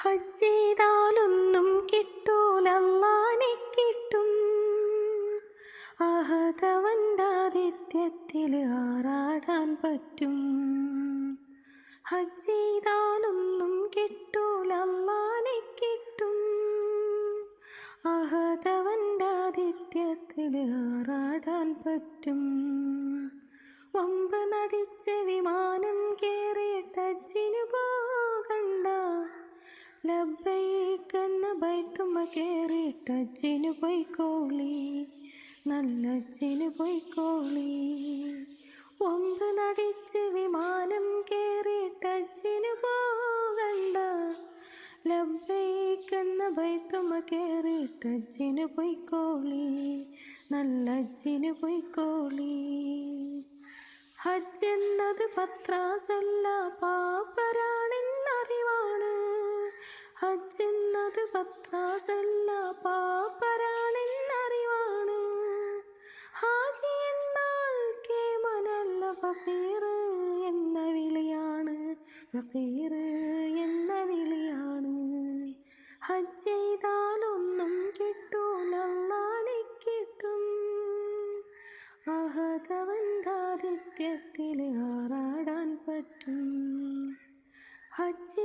ഹജ്ജ് ചെയ്താലൊന്നും കിട്ടൂല, അല്ലാഹനെ കിട്ടും. അഹദവൻ്റെ ആതിഥ്യത്തിൽ ആറാടാൻ പറ്റും. ഹജ്ജ് ചെയ്താലൊന്നും കിട്ടൂല, അല്ലാഹനെ കിട്ടും. അഹദവൻ്റെ ആതിഥ്യത്തിൽ ആറാടാൻ പറ്റും. വമ്പ് നടിച്ച് വിമാനം കേറിയിട്ട് ഹജ്ജിനു പോകണ്ട, ലബ്ബൈക്കെന്ന ബൈത്തുമ്മ കേറിയിട്ട് ഹജ്ജിനു പൊയ്ക്കോളി, നല്ല ഹജ്ജിനു പൊയ്ക്കോളി. വമ്പ് നടിച്ച് വിമാനം കേറിയിട്ട് ഹജ്ജിനു പോകണ്ട, ലബ്ബൈക്കെന്ന ബൈത്തുമ്മ കേറിയിട്ട് ഹജ്ജിനു പൊയ്ക്കോളി, നല്ല ഹജ്ജിനു പൊയ്ക്കോളി. ഹജ്ജ് എന്നത് പത്രാസല്ല, പാപ്പരാണെന്നറിവാണ്. ഹജ്ജ് എന്നത് പത്രാസല്ല, പാപ്പരാണെന്നറിവാണ്. ഹാജി എന്നാൽ കേമനല്ല, ഫഖീർ എന്ന വിളിയാണ്, ഫഖീർ എന്ന വിളിയാണ്. ഹജ്ജ് ചെയ്താലൊന്നും കിട്ടൂല, അല്ലാഹനെ കിട്ടും. അഹദവൻ്റെ ആതിഥ്യത്തിൽ ആറാടാൻ പറ്റും. ഹജ്ജ്